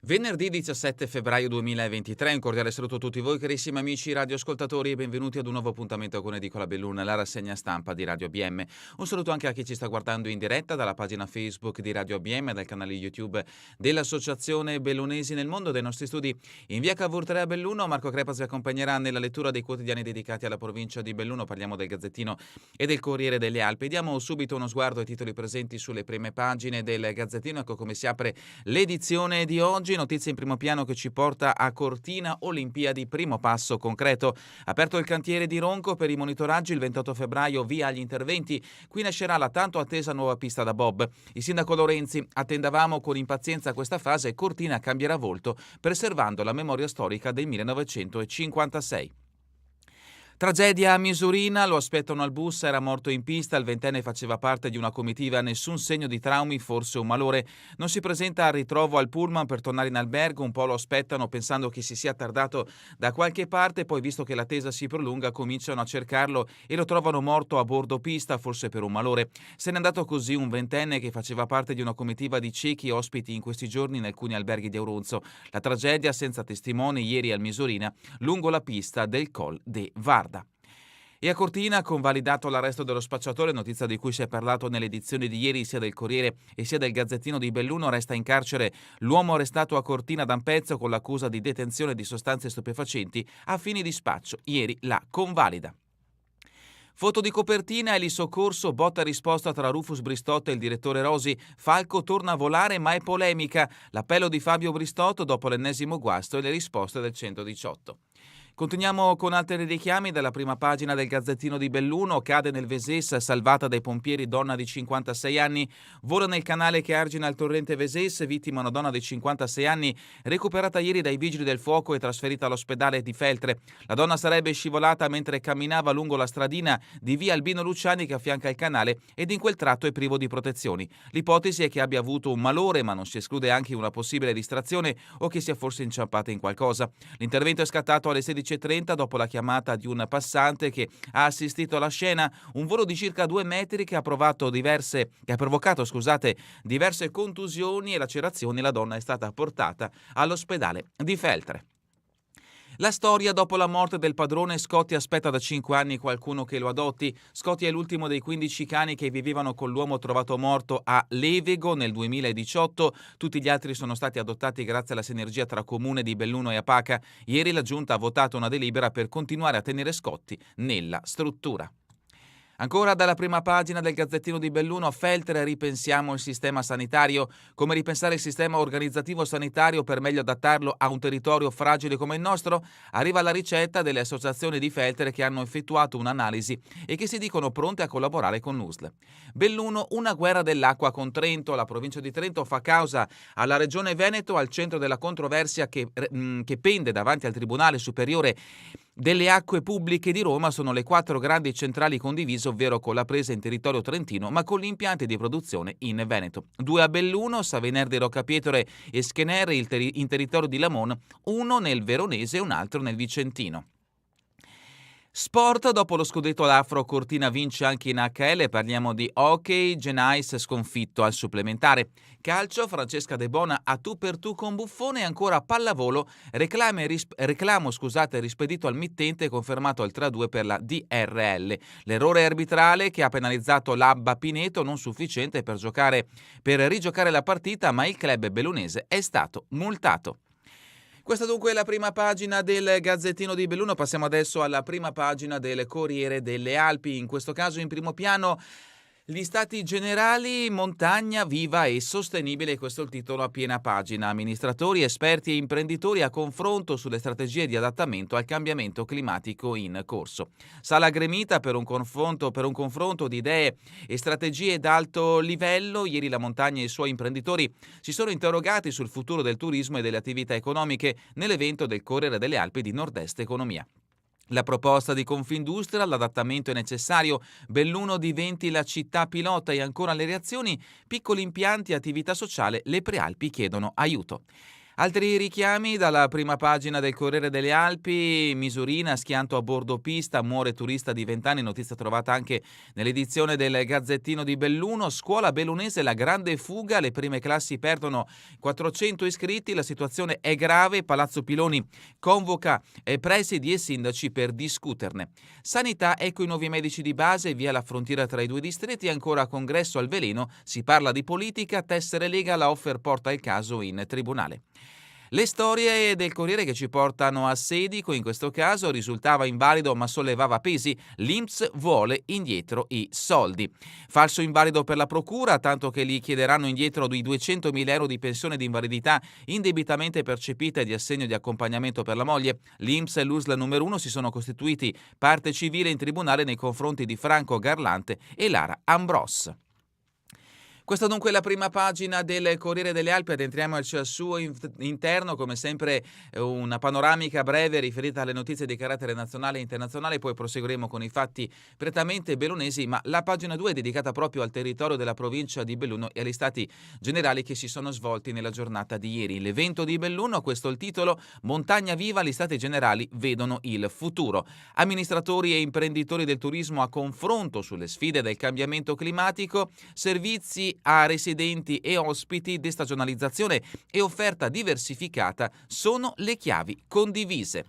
Venerdì 17 febbraio 2023, un cordiale saluto a tutti voi carissimi amici radioascoltatori e benvenuti ad un nuovo appuntamento con Edicola Belluna, la rassegna stampa di Radio ABM. Un saluto anche a chi ci sta guardando in diretta dalla pagina Facebook di Radio ABM e dal canale YouTube dell'Associazione Bellunesi nel Mondo. Dei nostri studi in via Cavour 3 a Belluno, Marco Crepas vi accompagnerà nella lettura dei quotidiani dedicati alla provincia di Belluno. Parliamo del Gazzettino e del Corriere delle Alpi. Diamo subito uno sguardo ai titoli presenti sulle prime pagine del Gazzettino. Ecco come si apre l'edizione di oggi. Notizia in primo piano che ci porta a Cortina, Olimpiadi, primo passo concreto. Aperto il cantiere di Ronco per i monitoraggi, il 28 febbraio via agli interventi. Qui nascerà la tanto attesa nuova pista da bob. Il sindaco Lorenzi: attendavamo con impazienza questa fase, Cortina cambierà volto preservando la memoria storica del 1956. Tragedia a Misurina, lo aspettano al bus, era morto in pista, il ventenne faceva parte di una comitiva, nessun segno di traumi, forse un malore. Non si presenta al ritrovo al pullman per tornare in albergo, un po' lo aspettano pensando che si sia tardato da qualche parte, poi visto che l'attesa si prolunga cominciano a cercarlo e lo trovano morto a bordo pista, forse per un malore. Se n'è andato così un ventenne che faceva parte di una comitiva di ciechi ospiti in questi giorni in alcuni alberghi di Aurunzo. La tragedia senza testimoni ieri al Misurina, lungo la pista del Col de Varda. E a Cortina, convalidato l'arresto dello spacciatore, notizia di cui si è parlato nelle edizioni di ieri sia del Corriere e sia del Gazzettino di Belluno, resta in carcere l'uomo arrestato a Cortina da un pezzo con l'accusa di detenzione di sostanze stupefacenti a fini di spaccio. Ieri la convalida. Foto di copertina e il soccorso, botta e risposta tra Rufus Bristotto e il direttore Rosi. Falco torna a volare ma è polemica. L'appello di Fabio Bristotto dopo l'ennesimo guasto e le risposte del 118. Continuiamo con altri richiami dalla prima pagina del Gazzettino di Belluno. Cade nel Veses, salvata dai pompieri donna di 56 anni. Vola nel canale che argina il torrente Veses, vittima una donna di 56 anni, recuperata ieri dai vigili del fuoco e trasferita all'ospedale di Feltre. La donna sarebbe scivolata mentre camminava lungo la stradina di via Albino Luciani che affianca il canale ed in quel tratto è privo di protezioni. L'ipotesi è che abbia avuto un malore, ma non si esclude anche una possibile distrazione o che sia forse inciampata in qualcosa. L'intervento è scattato alle 16:30 dopo la chiamata di un passante che ha assistito alla scena. Un volo di circa 2 metri che ha provocato diverse contusioni e lacerazioni. La donna è stata portata all'ospedale di Feltre. La storia dopo la morte del padrone. Scotti aspetta da 5 anni qualcuno che lo adotti. Scotti è l'ultimo dei 15 cani che vivevano con l'uomo trovato morto a Levego nel 2018. Tutti gli altri sono stati adottati grazie alla sinergia tra Comune di Belluno e Apaca. Ieri la Giunta ha votato una delibera per continuare a tenere Scotti nella struttura. Ancora dalla prima pagina del Gazzettino di Belluno, Feltre, ripensiamo il sistema sanitario. Come ripensare il sistema organizzativo sanitario per meglio adattarlo a un territorio fragile come il nostro? Arriva la ricetta delle associazioni di Feltre che hanno effettuato un'analisi e che si dicono pronte a collaborare con l'USL. Belluno, una guerra dell'acqua con Trento. La provincia di Trento fa causa alla regione Veneto al centro della controversia che pende davanti al Tribunale Superiore delle Acque Pubbliche di Roma. Sono le 4 grandi centrali condivise, ovvero con la presa in territorio trentino ma con gli impianti di produzione in Veneto. 2 a Belluno, Savener di Roccapietore e Schener in territorio di Lamon, uno nel Veronese e un altro nel Vicentino. Sport, dopo lo scudetto all'Afro, Cortina vince anche in HL, parliamo di hockey, Genais sconfitto al supplementare. Calcio, Francesca De Bona a tu per tu con Buffone e ancora pallavolo, reclamo rispedito al mittente confermato al 3-2 per la DRL. L'errore arbitrale che ha penalizzato l'Abba Pineto non sufficiente per rigiocare la partita, ma il club bellunese è stato multato. Questa dunque è la prima pagina del Gazzettino di Belluno. Passiamo adesso alla prima pagina del Corriere delle Alpi. In questo caso in primo piano gli stati generali, montagna viva e sostenibile, questo è il titolo a piena pagina. Amministratori, esperti e imprenditori a confronto sulle strategie di adattamento al cambiamento climatico in corso. Sala gremita per un confronto di idee e strategie d'alto livello. Ieri la montagna e i suoi imprenditori si sono interrogati sul futuro del turismo e delle attività economiche nell'evento del Corriere delle Alpi di Nord-Est Economia. La proposta di Confindustria, l'adattamento è necessario, Belluno diventi la città pilota e ancora le reazioni, piccoli impianti e attività sociale, le Prealpi chiedono aiuto. Altri richiami dalla prima pagina del Corriere delle Alpi: Misurina, schianto a bordo pista, muore turista di 20 anni, notizia trovata anche nell'edizione del Gazzettino di Belluno. Scuola bellunese, la grande fuga, le prime classi perdono 400 iscritti, la situazione è grave, Palazzo Piloni convoca presidi e sindaci per discuterne. Sanità, ecco i nuovi medici di base, via la frontiera tra i due distretti, ancora congresso al veleno, si parla di politica, tessere Lega, la Offer porta il caso in tribunale. Le storie del Corriere che ci portano a Sedico, in questo caso risultava invalido ma sollevava pesi, l'INPS vuole indietro i soldi. Falso invalido per la procura, tanto che gli chiederanno indietro di 200.000 euro di pensione di invalidità indebitamente percepita e di assegno di accompagnamento per la moglie. L'INPS e l'USL numero 1 si sono costituiti parte civile in tribunale nei confronti di Franco Garlante e Lara Ambros. Questa dunque è la prima pagina del Corriere delle Alpi, addentriamoci al suo interno, come sempre una panoramica breve riferita alle notizie di carattere nazionale e internazionale, poi proseguiremo con i fatti prettamente bellunesi, ma la pagina 2 è dedicata proprio al territorio della provincia di Belluno e agli stati generali che si sono svolti nella giornata di ieri. L'evento di Belluno, questo è il titolo: Montagna viva, gli stati generali vedono il futuro. Amministratori e imprenditori del turismo a confronto sulle sfide del cambiamento climatico, servizi a residenti e ospiti, destagionalizzazione e offerta diversificata sono le chiavi condivise.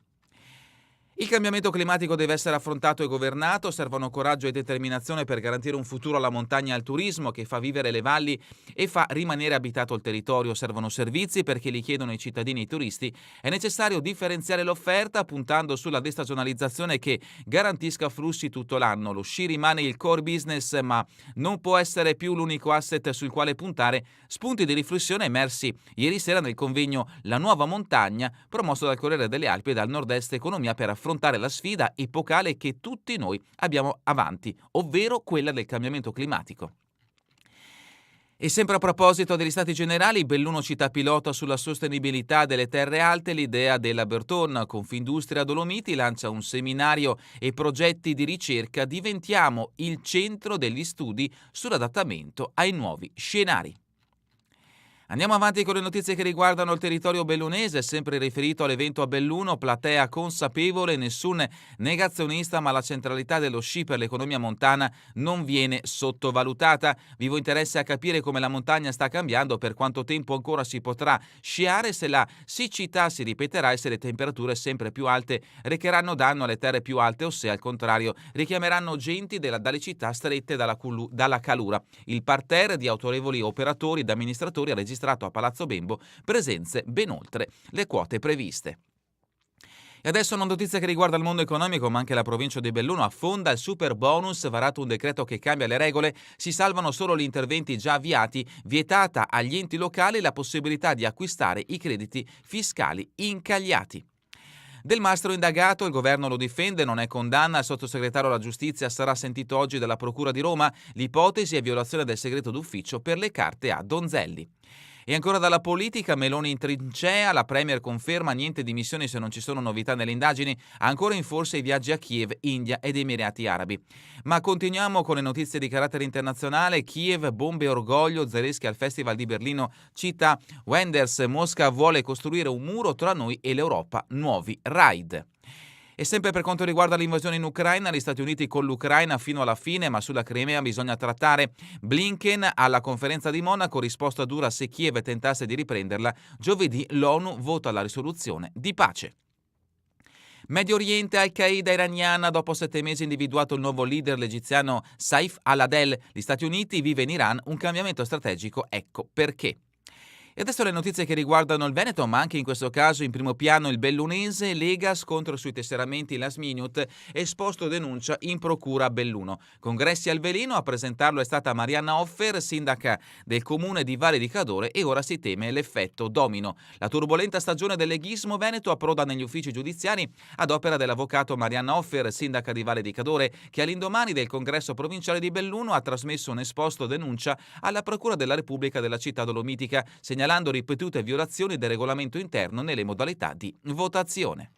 Il cambiamento climatico deve essere affrontato e governato, servono coraggio e determinazione per garantire un futuro alla montagna e al turismo che fa vivere le valli e fa rimanere abitato il territorio, servono servizi perché li chiedono i cittadini e i turisti, è necessario differenziare l'offerta puntando sulla destagionalizzazione che garantisca flussi tutto l'anno. Lo sci rimane il core business ma non può essere più l'unico asset sul quale puntare, spunti di riflessione emersi ieri sera nel convegno La Nuova Montagna promosso dal Corriere delle Alpi e dal Nord-Est Economia per affrontare la sfida epocale che tutti noi abbiamo avanti, ovvero quella del cambiamento climatico. E sempre a proposito degli Stati Generali, Belluno città pilota sulla sostenibilità delle terre alte, l'idea della Berton, Confindustria Dolomiti lancia un seminario e progetti di ricerca, diventiamo il centro degli studi sull'adattamento ai nuovi scenari. Andiamo avanti con le notizie che riguardano il territorio bellunese, sempre riferito all'evento a Belluno, platea consapevole, nessun negazionista, ma la centralità dello sci per l'economia montana non viene sottovalutata. Vivo interesse a capire come la montagna sta cambiando, per quanto tempo ancora si potrà sciare, se la siccità si ripeterà e se le temperature sempre più alte recheranno danno alle terre più alte o se al contrario richiameranno genti dalle città strette dalla calura. Il parterre di autorevoli operatori ed amministratori ha registrato a Palazzo Bembo presenze ben oltre le quote previste. E adesso una notizia che riguarda il mondo economico, ma anche la provincia di Belluno affonda il super bonus, varato un decreto che cambia le regole, si salvano solo gli interventi già avviati, vietata agli enti locali la possibilità di acquistare i crediti fiscali incagliati. Del Mastro indagato, il governo lo difende, non è condanna, il sottosegretario alla giustizia sarà sentito oggi dalla Procura di Roma, l'ipotesi è violazione del segreto d'ufficio per le carte a Donzelli. E ancora dalla politica, Meloni in trincea, la Premier conferma niente dimissioni se non ci sono novità nelle indagini, ancora in forza i viaggi a Kiev, India ed Emirati Arabi. Ma continuiamo con le notizie di carattere internazionale. Kiev, bombe e orgoglio, Zelensky al Festival di Berlino cita Wenders, Mosca vuole costruire un muro tra noi e l'Europa, nuovi raid. E sempre per quanto riguarda l'invasione in Ucraina, gli Stati Uniti con l'Ucraina fino alla fine, ma sulla Crimea bisogna trattare. Blinken alla conferenza di Monaco, risposta dura se Kiev tentasse di riprenderla. Giovedì l'ONU vota la risoluzione di pace. Medio Oriente, Al-Qaeda iraniana, dopo 7 mesi individuato il nuovo leader l'egiziano Saif al-Adel. Gli Stati Uniti, vive in Iran un cambiamento strategico, ecco perché. E adesso le notizie che riguardano il Veneto, ma anche in questo caso in primo piano il bellunese, Lega scontro sui tesseramenti last minute, esposto denuncia in procura a Belluno. Congressi al veleno, a presentarlo è stata Marianna Offer, sindaca del comune di Valle di Cadore, e ora si teme l'effetto domino. La turbolenta stagione del leghismo veneto approda negli uffici giudiziari ad opera dell'avvocato Marianna Offer, sindaca di Valle di Cadore, che all'indomani del congresso provinciale di Belluno ha trasmesso un esposto denuncia alla Procura della Repubblica della città dolomitica, segnalando ripetute violazioni del regolamento interno nelle modalità di votazione.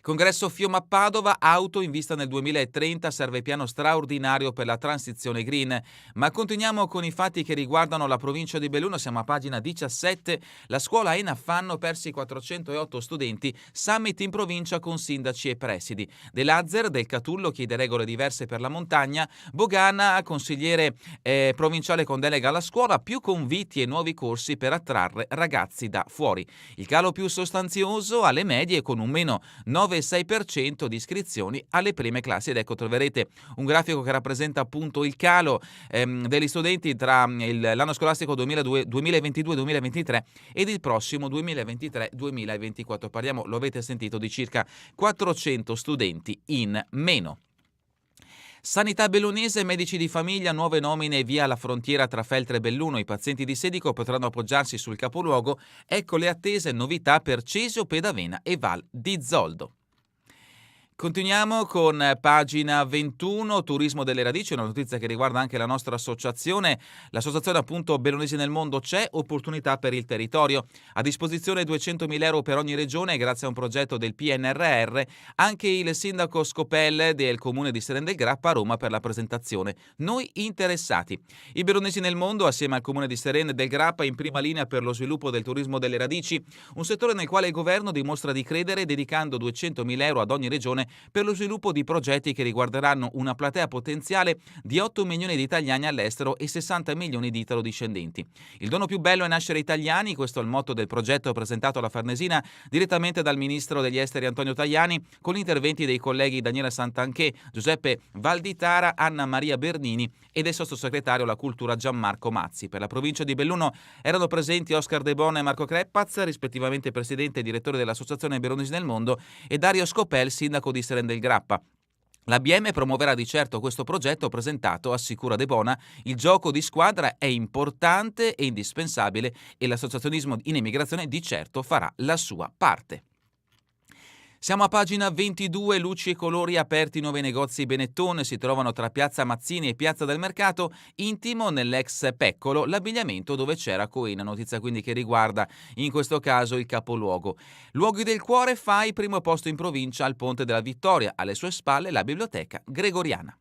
Congresso Fiume a Padova, auto in vista nel 2030, serve piano straordinario per la transizione green. Ma continuiamo con i fatti che riguardano la provincia di Belluno, siamo a pagina 17. La scuola Enaffanno persi 408 studenti, summit in provincia con sindaci e presidi. De Lazzer del Catullo chiede regole diverse per la montagna, Bogana, consigliere provinciale con delega alla scuola, più conviti e nuovi corsi per attrarre ragazzi da fuori. Il calo più sostanzioso alle medie con un meno 9,6% di iscrizioni alle prime classi. Ed ecco, troverete un grafico che rappresenta appunto il calo degli studenti tra l'anno scolastico 2022-2023 ed il prossimo 2023-2024. Parliamo, lo avete sentito, di circa 400 studenti in meno. Sanità bellunese, medici di famiglia, nuove nomine via la frontiera tra Feltre e Belluno. I pazienti di Sedico potranno appoggiarsi sul capoluogo. Ecco le attese novità per Cesio, Pedavena e Val di Zoldo. Continuiamo con pagina 21, Turismo delle Radici, una notizia che riguarda anche la nostra associazione. L'associazione appunto Bellunesi nel Mondo c'è, opportunità per il territorio. A disposizione 200.000 euro per ogni regione grazie a un progetto del PNRR. Anche il sindaco Scopel del comune di Seren del Grappa a Roma per la presentazione. Noi interessati. I Bellunesi nel Mondo assieme al comune di Seren del Grappa in prima linea per lo sviluppo del turismo delle radici, un settore nel quale il governo dimostra di credere dedicando 200.000 euro ad ogni regione per lo sviluppo di progetti che riguarderanno una platea potenziale di 8 milioni di italiani all'estero e 60 milioni di italo-discendenti. Il dono più bello è nascere italiani, questo è il motto del progetto presentato alla Farnesina direttamente dal ministro degli esteri Antonio Tajani, con gli interventi dei colleghi Daniela Santanchè, Giuseppe Valditara, Anna Maria Bernini e del sottosegretario alla cultura Gianmarco Mazzi. Per la provincia di Belluno erano presenti Oscar De Bona e Marco Creppaz, rispettivamente presidente e direttore dell'Associazione Bellunesi nel Mondo, e Dario Scopel, sindaco di Seren del Grappa. L'ABM promuoverà di certo questo progetto presentato, assicura De Bona. Il gioco di squadra è importante e indispensabile e l'associazionismo in emigrazione di certo farà la sua parte. Siamo a pagina 22, luci e colori, aperti 9 negozi Benetton, si trovano tra Piazza Mazzini e Piazza del Mercato, intimo nell'ex Peccolo, l'abbigliamento dove c'era Coena, notizia quindi che riguarda in questo caso il capoluogo. Luoghi del Cuore, FAI, primo posto in provincia al Ponte della Vittoria, alle sue spalle la biblioteca gregoriana.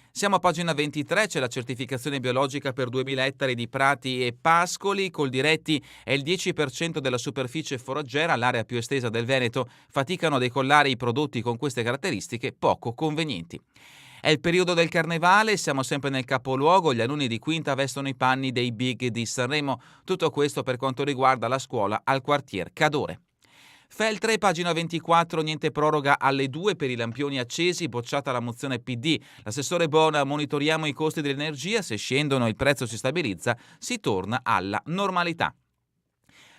Siamo a pagina 23, c'è la certificazione biologica per 2.000 ettari di prati e pascoli. Coldiretti è il 10% della superficie foraggera, l'area più estesa del Veneto. Faticano a decollare i prodotti con queste caratteristiche poco convenienti. È il periodo del carnevale, siamo sempre nel capoluogo, gli alunni di quinta vestono i panni dei big di Sanremo. Tutto questo per quanto riguarda la scuola al quartier Cadore. Feltre, pagina 24, niente proroga alle 2 per i lampioni accesi, bocciata la mozione PD. L'assessore Bona, monitoriamo i costi dell'energia, se scendono il prezzo si stabilizza, si torna alla normalità.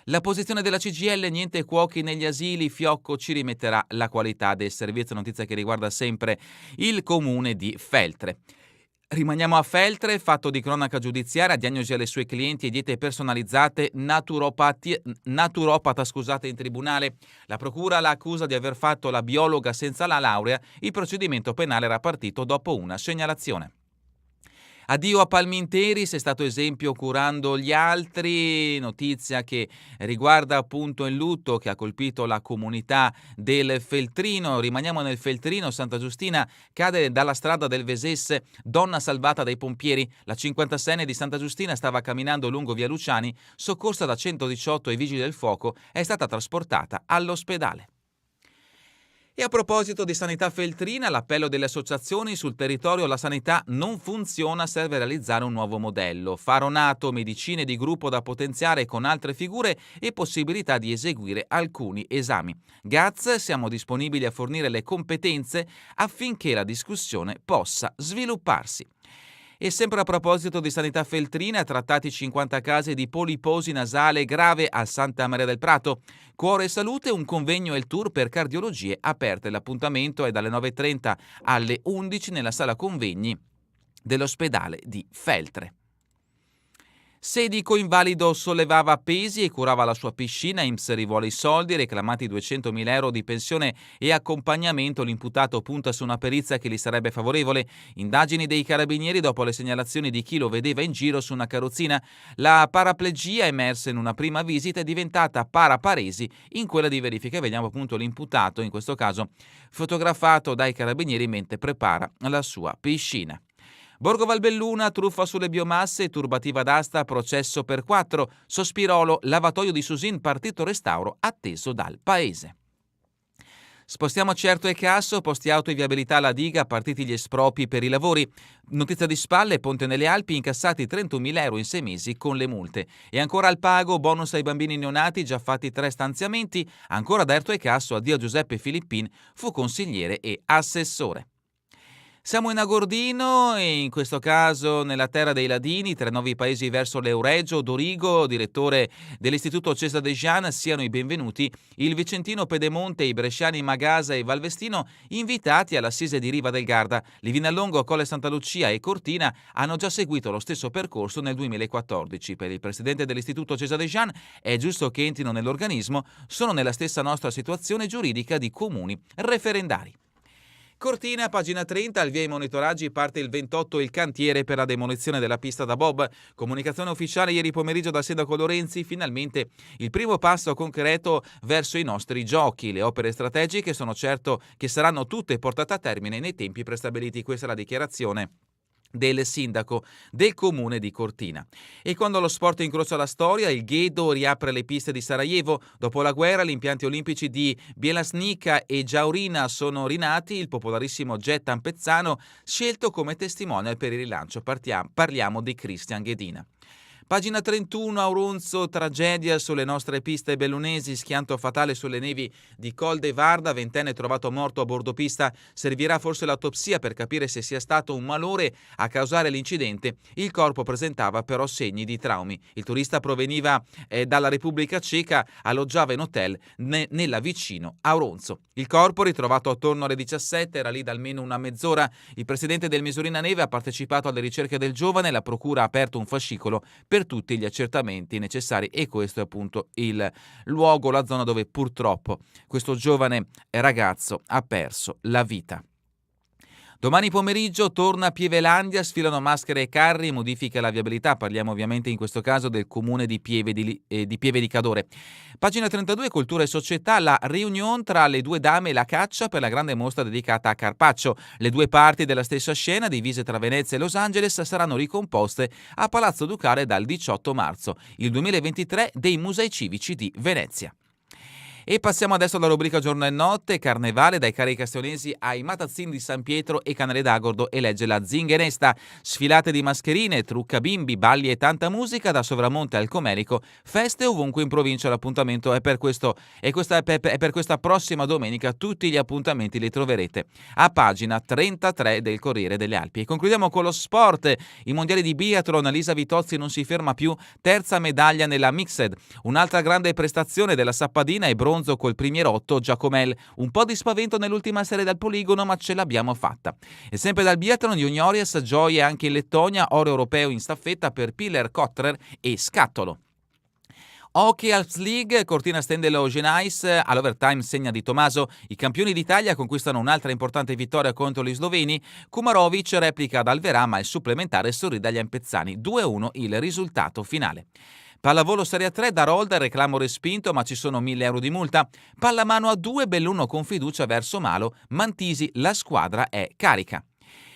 La posizione della CGIL, niente cuochi negli asili, Fiocco ci rimetterà la qualità del servizio, notizia che riguarda sempre il comune di Feltre. Rimaniamo a Feltre, fatto di cronaca giudiziaria, diagnosi alle sue clienti e diete personalizzate, naturopata in tribunale. La procura la accusa di aver fatto la biologa senza la laurea, il procedimento penale era partito dopo una segnalazione. Addio a Palminteri, sei stato esempio curando gli altri, notizia che riguarda appunto il lutto che ha colpito la comunità del Feltrino. Rimaniamo nel Feltrino, Santa Giustina cade dalla strada del Vesesse, donna salvata dai pompieri. La 56enne di Santa Giustina stava camminando lungo via Luciani, soccorsa da 118 e vigili del fuoco, è stata trasportata all'ospedale. E a proposito di sanità feltrina, l'appello delle associazioni sul territorio la sanità non funziona, serve realizzare un nuovo modello. Faro nato, medicine di gruppo da potenziare con altre figure e possibilità di eseguire alcuni esami. GAZ, siamo disponibili a fornire le competenze affinché la discussione possa svilupparsi. E sempre a proposito di sanità feltrina, trattati 50 casi di poliposi nasale grave a Santa Maria del Prato. Cuore e Salute, un convegno e il tour per cardiologie aperte. L'appuntamento è dalle 9.30 alle 11 nella sala convegni dell'ospedale di Feltre. Sedico invalido sollevava pesi e curava la sua piscina, INPS rivuole i soldi, reclamati 200.000 euro di pensione e accompagnamento, l'imputato punta su una perizia che gli sarebbe favorevole, indagini dei carabinieri dopo le segnalazioni di chi lo vedeva in giro su una carrozzina, la paraplegia emersa in una prima visita è diventata paraparesi in quella di verifica. Vediamo appunto l'imputato, in questo caso fotografato dai carabinieri mentre prepara la sua piscina. Borgo Valbelluna, truffa sulle biomasse, turbativa d'asta, processo per 4, Sospirolo, lavatoio di Susin, partito restauro atteso dal paese. Spostiamoci a Erto e Casso, posti auto e viabilità alla diga, partiti gli espropri per i lavori. Notizia di spalle, Ponte nelle Alpi, incassati 31.000 euro in 6 mesi con le multe. E ancora al pago, bonus ai bambini neonati, già fatti 3 stanziamenti. Ancora da Erto e Casso, addio a Giuseppe Filippin, fu consigliere e assessore. Siamo in Agordino e in questo caso nella terra dei Ladini, 3 nuovi paesi verso l'Euregio. Dorigo, direttore dell'Istituto Cesare De Jean, siano i benvenuti il vicentino Pedemonte, i bresciani Magasa e Valvestino, invitati all'assise di Riva del Garda. Livinallongo, Colle Santa Lucia e Cortina hanno già seguito lo stesso percorso nel 2014. Per il presidente dell'Istituto Cesare De Jean è giusto che entrino nell'organismo, sono nella stessa nostra situazione giuridica di comuni referendari. Cortina, pagina 30, al via i monitoraggi, parte il 28 il cantiere per la demolizione della pista da bob. Comunicazione ufficiale ieri pomeriggio dal sindaco Lorenzi, finalmente il primo passo concreto verso i nostri giochi. Le opere strategiche sono certo che saranno tutte portate a termine nei tempi prestabiliti. Questa è la dichiarazione del sindaco del comune di Cortina. E quando lo sport incrocia la storia, il Ghedo riapre le piste di Sarajevo. Dopo la guerra, gli impianti olimpici di Bielasnica e Giaurina sono rinati. Il popolarissimo jet ampezzano scelto come testimonial per il rilancio. Parliamo di Christian Ghedina. Pagina 31, Auronzo, tragedia sulle nostre piste bellunesi, schianto fatale sulle nevi di Col de Varda, 20enne trovato morto a bordo pista, servirà forse l'autopsia per capire se sia stato un malore a causare l'incidente, il corpo presentava però segni di traumi. Il turista proveniva dalla Repubblica Ceca, alloggiava in hotel nella vicino Auronzo. Il corpo, ritrovato attorno alle 17, era lì da almeno una mezz'ora. Il presidente del Misurina Neve ha partecipato alle ricerche del giovane, la procura ha aperto un fascicolo per tutti gli accertamenti necessari e questo è appunto il luogo, la zona dove purtroppo questo giovane ragazzo ha perso la vita. Domani pomeriggio torna a Pievelandia, sfilano maschere e carri, modifica la viabilità, parliamo ovviamente in questo caso del comune di Pieve di Cadore. Pagina 32, cultura e società, la riunione tra le due dame e la caccia per la grande mostra dedicata a Carpaccio. Le due parti della stessa scena, divise tra Venezia e Los Angeles, saranno ricomposte a Palazzo Ducale dal 18 marzo, il 2023 dei Musei Civici di Venezia. E passiamo adesso alla rubrica Giorno e Notte, Carnevale, dai Carri Castionesi ai Matazzini di San Pietro e Canale d'Agordo elegge la Zinghenesta, sfilate di mascherine, trucca bimbi, balli e tanta musica, da Sovramonte al Comerico, feste ovunque in provincia. L'appuntamento è per questa prossima domenica, tutti gli appuntamenti li troverete a pagina 33 del Corriere delle Alpi. E concludiamo con lo sport, i mondiali di biathlon, Lisa Vitozzi non si ferma più, terza medaglia nella mixed, un'altra grande prestazione della Sappadina e bronzo col primierotto Giacomel, un po' di spavento nell'ultima serie dal poligono ma ce l'abbiamo fatta. E sempre dal biathlon juniores, gioie anche in Lettonia, oro europeo in staffetta per Piller Kotrer e Scattolo. Hockey Alps League, Cortina stende lo Genais, all'overtime segna Di Tomaso, i campioni d'Italia conquistano un'altra importante vittoria contro gli sloveni, Kumarovic replica ad Alverà ma il supplementare sorride agli ampezzani, 2-1 il risultato finale. Pallavolo Serie 3, da Rolda, reclamo respinto ma ci sono 1.000 euro di multa. Pallamano a 2, Belluno con fiducia verso Malo, Mantisi, la squadra è carica.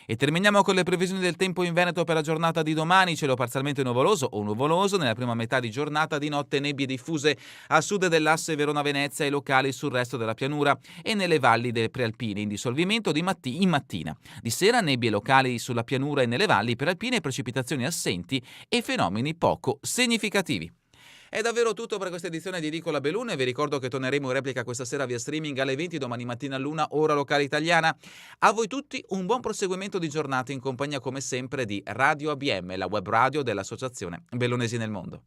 E terminiamo con le previsioni del tempo in Veneto per la giornata di domani, cielo parzialmente nuvoloso o nuvoloso, nella prima metà di giornata, di notte nebbie diffuse a sud dell'asse Verona-Venezia e locali sul resto della pianura e nelle valli delle prealpine, in dissolvimento in mattina. Di sera nebbie locali sulla pianura e nelle valli prealpine, precipitazioni assenti e fenomeni poco significativi. È davvero tutto per questa edizione di Edicola Belluno e vi ricordo che torneremo in replica questa sera via streaming alle 20, domani mattina all'1, ora locale italiana. A voi tutti un buon proseguimento di giornata in compagnia come sempre di Radio ABM, la web radio dell'Associazione Bellunesi nel Mondo.